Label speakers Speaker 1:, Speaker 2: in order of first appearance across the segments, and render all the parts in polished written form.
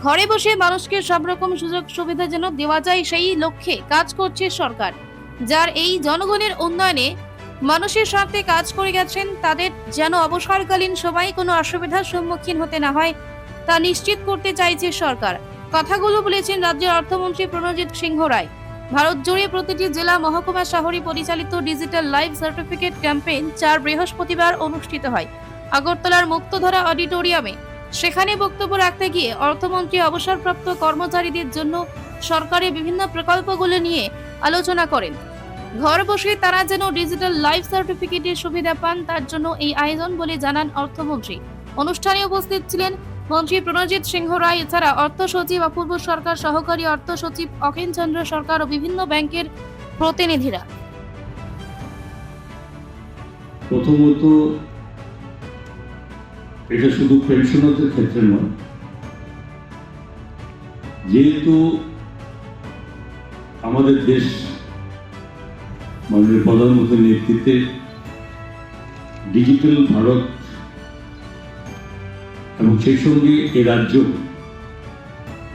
Speaker 1: ঘরে বসে মানুষকে সব রকম সুযোগ সুবিধা যেন দেওয়া যায় সেই লক্ষ্যে কাজ করছে সরকার, যার এই জনগণের উন্নয়নে মানুষের স্বার্থে কাজ করে গেছেন। তাদের যেন অবসরকালীন সময় কোনো অসুবিধার সম্মুখীন হতে না হয় তা নিশ্চিত করতে চাইছে সরকার। কথাগুলো বলেছেন রাজ্যের অর্থমন্ত্রী প্রণজিৎ সিংহ রায়। ভারত জুড়ে প্রতিটি জেলা, মহকুমা শহরে পরিচালিত ডিজিটাল লাইফ সার্টিফিকেট ক্যাম্পেইন 4 বৃহস্পতিবার অনুষ্ঠিত হয় আগরতলার মুক্তধারা অডিটোরিয়ামে। সেখানে বক্তব্য রাখতে গিয়ে অর্থমন্ত্রী অবসরপ্রাপ্ত কর্মচারীদের জন্য সরকারের বিভিন্ন প্রকল্পগুলো নিয়ে আলোচনা করেন। ঘর বসে তারা যেন ডিজিটাল লাইফ সার্টিফিকেটের সুবিধা পান, তার জন্য এই আয়োজন বলে জানান অর্থমন্ত্রী। অনুষ্ঠানে উপস্থিত ছিলেন মন্ত্রী প্রণজিৎ সিংহ রায়, এছাড়া অর্থ সচিব অপূর্ব সরকার, সহকারী অর্থ সচিব অখিল চন্দ্র সরকার ও বিভিন্ন ব্যাংকের প্রতিনিধিরা।
Speaker 2: প্রথমত, এটা শুধু পেনশনারদের ক্ষেত্রে নয়, যেহেতু আমাদের দেশ মাননীয় প্রধানমন্ত্রীর নেতৃত্বে ডিজিটাল ভারত এবং সেই সঙ্গে এ রাজ্য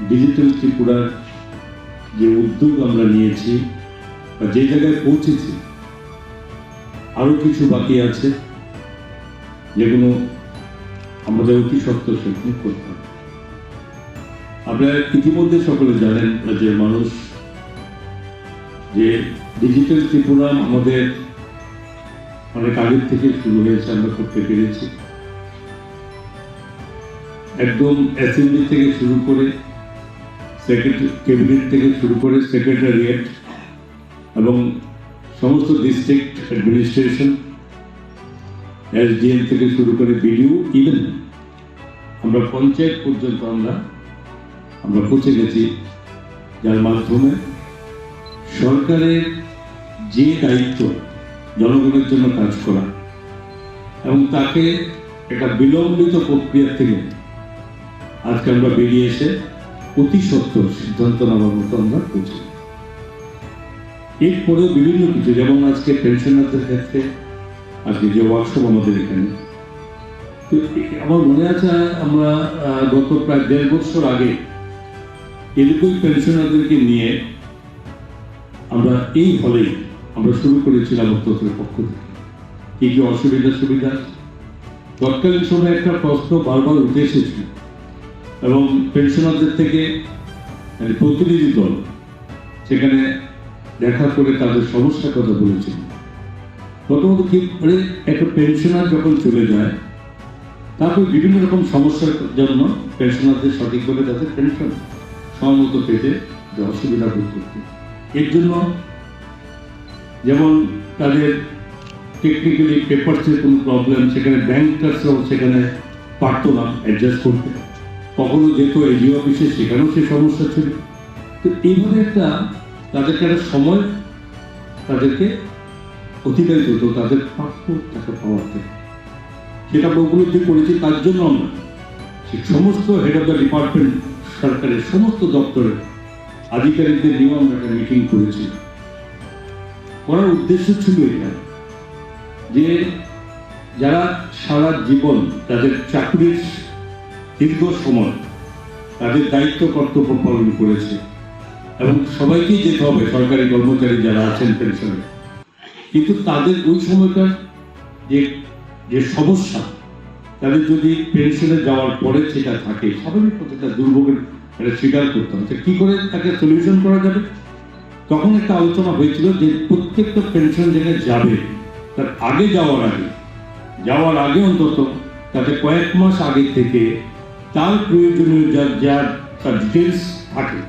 Speaker 2: ডিজিটাল ত্রিপুরার যে উদ্যোগ আমরা নিয়েছি বা যে জায়গায় পৌঁছেছি, আরো কিছু বাকি আছে যেগুলো আমাদের অতি সত্ত্বর সেখানে করতে হবে। আপনারা ইতিমধ্যে সকলে জানেন রাজ্যের মানুষ যে ডিজিটাল ত্রিপুরা আমাদের অনেক আগের থেকে শুরু হয়েছে, আমরা করতে পেরেছি। একদম অ্যাসেম্বলি থেকে শুরু করে ক্যাবিনেট থেকে শুরু করে সেক্রেটারিয়েট এবং সমস্ত ডিস্ট্রিক্ট অ্যাডমিনিস্ট্রেশন, এসডিএম থেকে শুরু করে বিডিও, ইভেন আমরা পঞ্চায়েত পর্যন্ত আমরা পৌঁছে গেছি, যার মাধ্যমে সরকারের যে দায়িত্ব জনগণের জন্য কাজ করা এবং তাকে একটা বিলম্বিত প্রক্রিয়া থেকে আজকে আমরা বেরিয়ে এসে অতি সত্ত্বর সিদ্ধান্ত নেওয়ার মতো আমরা পৌঁছে। এরপরেও বিভিন্ন কিছু, যেমন আজকে পেনশনারদের ক্ষেত্রে আজকে যে ওয়ার্কশপ আমাদের এখানে, তো আমার মনে আছে আমরা গত প্রায় 1.5 বছর আগে এরকম পেনশনারদেরকে নিয়ে আমরা এই হলেই আমরা শুরু করেছিলাম অর্থের পক্ষ থেকে কি কি অসুবিধা সুবিধা। তৎকালীন সময় একটা প্রশ্ন বারবার উঠে এসেছিল এবং পেনশনারদের থেকে প্রতিনিধি দল সেখানে দেখা করে তাদের সমস্যার কথা বলেছিল। প্রথমত কি করে একটা পেনশনার যখন চলে যায়, তারপর বিভিন্ন রকম সমস্যার জন্য পেনশনারদের সঠিকভাবে তাদের পেনশন সমমত পেতে যে অসুবিধা বোধ করত। এর জন্য যেমন তাদের টেকনিক্যালি পেপারসের কোনো প্রবলেম, সেখানে ব্যাংকার্সরাও সেখানে পারত না অ্যাডজাস্ট করতে, কখনো যেত এডিও অফিসে, সেখানেও সে সমস্যা ছিল। তো এইভাবে একটা তাদেরকে একটা সময় তাদেরকে অতিবাহিত হতো তাদের প্রাপ্য টাকা পাওয়ার থেকে। সেটা আমরা উপলব্ধি করেছি, তার জন্য আমরা সমস্ত হেড অফ দ্য ডিপার্টমেন্ট, সরকারের সমস্ত দপ্তরের আধিকারিকদের নিয়েও আমরা একটা মিটিং করেছি। করার উদ্দেশ্য ছিল এটা যে যারা সারা জীবন তাদের চাকরির দীর্ঘ সময় তাদের দায়িত্ব কর্তব্য পালন করেছে এবং সবাইকেই যেতে হবে, সরকারি কর্মচারী যারা আছেন পেনশনে, কিন্তু তাদের ওই সময়কার যে সমস্যা, তাদের যদি পেনশনে যাওয়ার পরে সেটা থাকে, স্বাভাবিক প্রত্যেকটা দুর্ভোগের এটা স্বীকার করতে হবে, কি করে তাকে সলিউশন করা যাবে। তখন একটা আলোচনা হয়েছিল যে প্রত্যেকটা পেনশন যেখানে যাবে তার আগে যাওয়ার আগে অন্তত তাতে কয়েক মাস আগে থেকে তার প্রয়োজনীয় যার তার ডিটেলস থাকে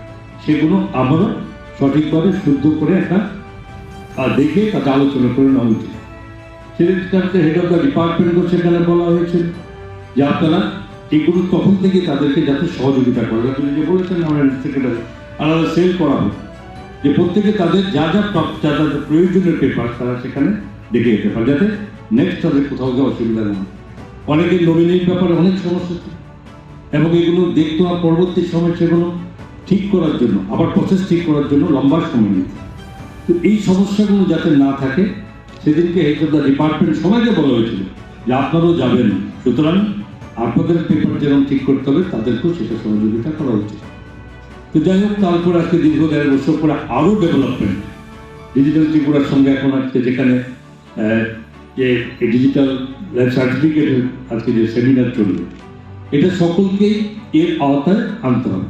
Speaker 2: সেগুলো আবারও সঠিকভাবে শুদ্ধ করে একটা দেখে তাকে আলোচনা করে নেওয়া উচিত। সেটাকে হেড অফ দ্য ডিপার্টমেন্টও সেখানে বলা হয়েছে যে আপনারা এগুলো তখন থেকে তাদেরকে যাতে সহযোগিতা করে, যে বলেছেন আমাদের সেক্রেটারি আলাদা সেল করা হোক, যে প্রত্যেকে তাদের যা প্রয়োজনীয় পেপার তারা সেখানে দেখে যেতে পারে, যাতে নেক্সট তাদের কোথাও গিয়ে অসুবিধা না হয়। অনেকের নমিনির ব্যাপারে অনেক সমস্যা ছিল এবং এগুলো দেখতে হওয়ার পরবর্তী সময় সেগুলো ঠিক করার জন্য, আবার প্রসেস ঠিক করার জন্য লম্বা সময় নিতে। তো এই সমস্যাগুলো যাতে না থাকে সেদিনকে হেড অফ দ্য ডিপার্টমেন্ট সবাইকে বলা হয়েছিল যে আপনারাও যাবেন, সুতরাং আপনাদের পেপার যেরকম ঠিক করতে হবে তাদেরকেও সেটা সহযোগিতা করা উচিত। তো যাই হোক, তারপর আজকে দীর্ঘ 1.5 বছর পরে আরো ডেভেলপমেন্ট ডিজিটাল ত্রিপুরার সঙ্গে এখন আজকে যেখানে যে ডিজিটাল সার্টিফিকেটের আজকে যে সেমিনার চলবে, এটা সকলকেই এর আওতায় আনতে হবে।